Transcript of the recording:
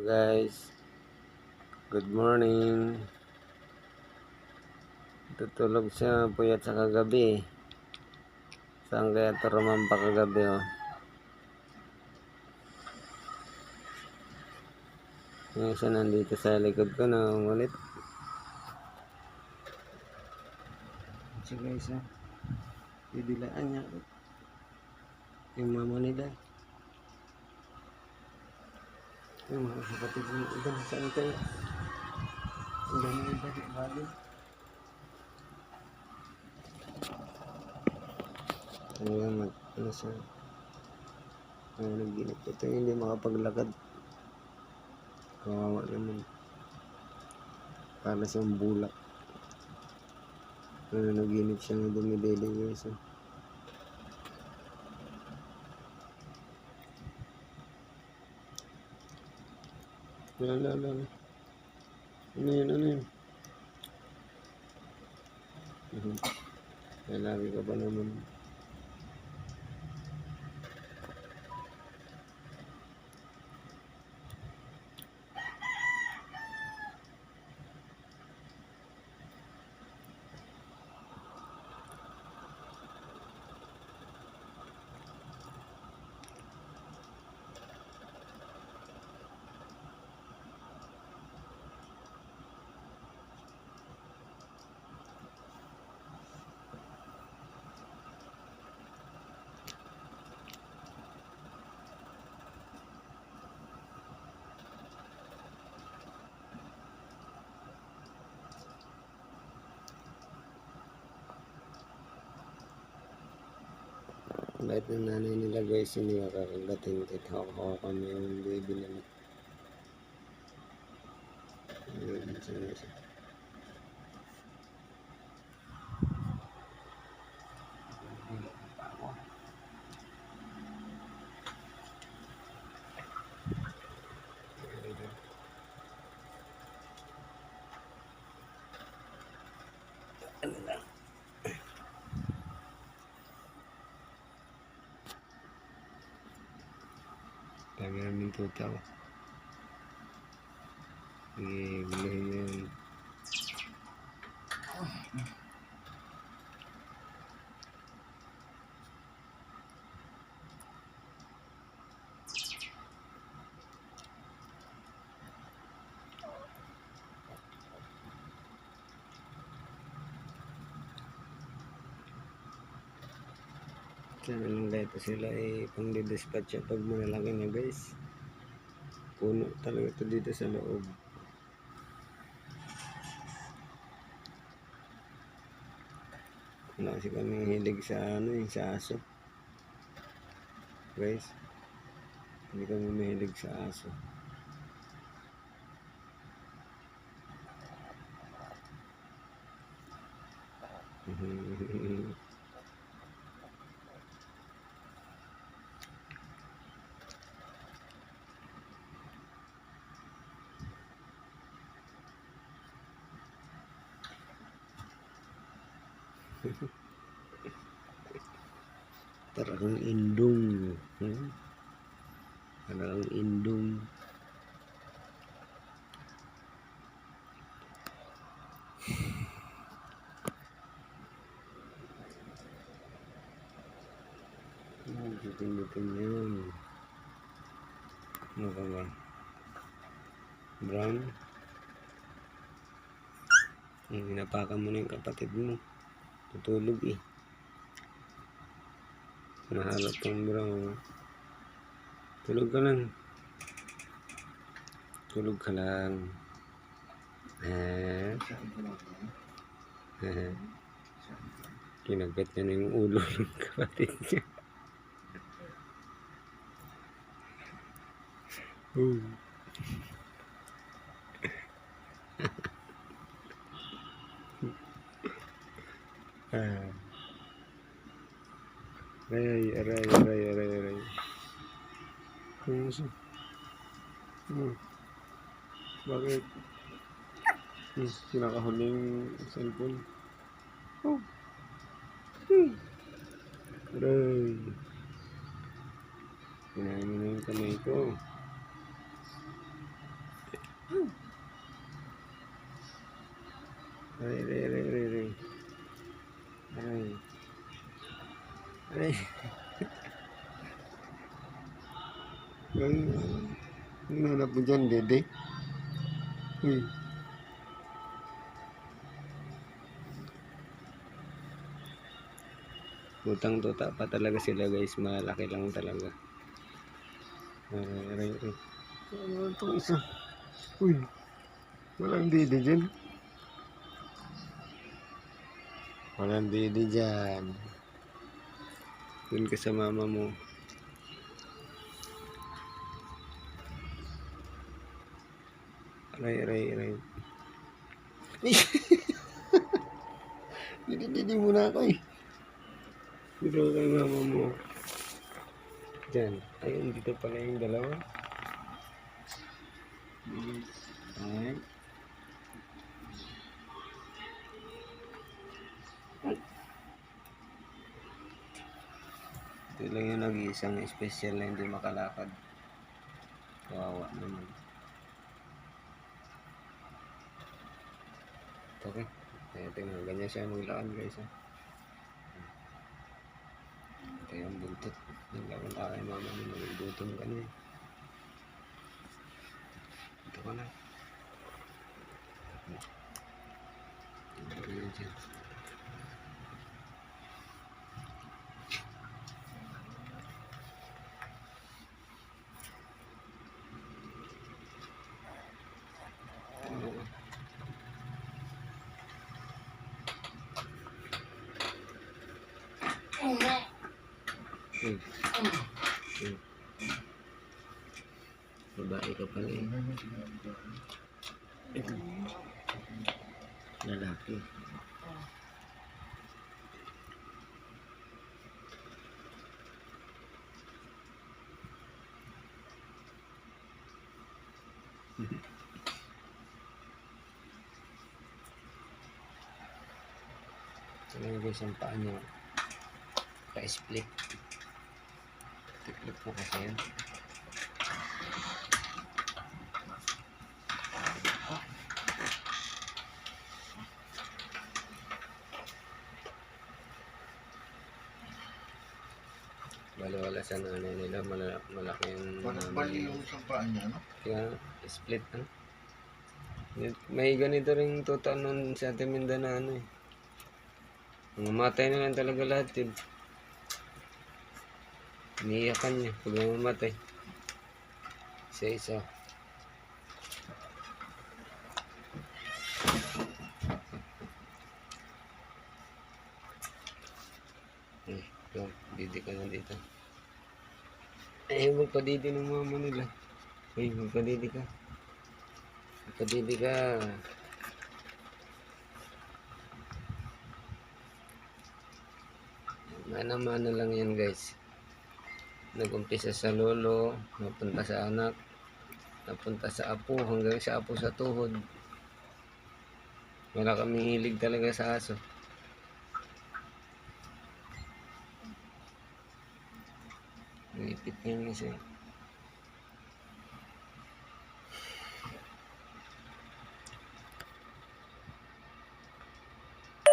Guys, good morning. Tutulog siya, puyat sa kagabi. Saan kaya ito rumampa kagabi, oh? Yung isa nandito sa likod ko na ulit. So guys, didilaan niya yung mama nila. Yung mga kapatid ng iba, saan kayo? Ang dami iba, bali. Ano siya? Nagginip ito, hindi makapaglakad. Kawawa naman. Para siyang bulak. Naginip siya na dumidede guys. Lala. Ano yun? Lagi ka ba naman? Kahit ng nanay nila guys, hindi kakagatin kahit hawak kami yung baby nila. Lagi namin tutaw. Bilihin yun. Sana lang dito sila pang didispatch pag malalaki na guys. Puno talaga ito dito sa loob. Wala kasi kami hilig sa sa aso. Guys, hindi kami mahilig sa aso. Talagang indong. Talagang indong. Butin-butin yan. Ano ka ba? Brown? Hinapakan mo na yung kapatid mo. Tutulog Nahalap kang brown. Tulog ka lang. Tulog ka lang. Kinagat niya na yung ulo ng kapatid niya. Aray. Bakit? Kinakahuli yung cellphone. Aray. Kinain mo na yung kamay ko. Aray, aray, aray, aray, aray. Aray. Aray. Ano hanap mo dyan, Dede? Uy. Butang tuta pa talaga sila guys. Malaki lang talaga. Aray, aray, aray. Ano itong isa? Uy. Walang Dede dyan. Walang Dede dyan. Dun ka sa mama mo. Aray, aray, aray. Didi muna ako eh. Dito kay mama mo. Diyan. Ayun, dito pala yung dalawa. Ay. Ito lang yung nag-iisang special na hindi makalakad. Kawawa naman. Okay. Kaya tingnan, ganyan siya maglakad guys. Ito yung buntot. Naglaban tayo kay mama mo. Nagugutom ka na eh. Ito ka na. Ito ka na dyan. Babae ka pala eh. Ito. Lalaki. Ito lang guys ang paa niya. Pa-split. Tiklik mo kasi yan. Wala sa nanay nila. Malaki yung Parang bali yung isang paa niya, no? kaya split ano. May ganito rin tuta nun sa ating Mindanao ano eh. Mamatay na lang talaga lahat yun. Iniiyakan niya pag namamatay. Isa-isa. Ito, didi ka na dito. Ay, magpadidi ng mama nila. Ay, magpadidi ka. Magpadidi ka. Mana-mana lang yan guys. Nag-umpisa sa lolo, napunta sa anak, napunta sa apo, hanggang sa apo sa tuhod. Wala kaming hilig talaga sa aso. Nangipit niyan kasi.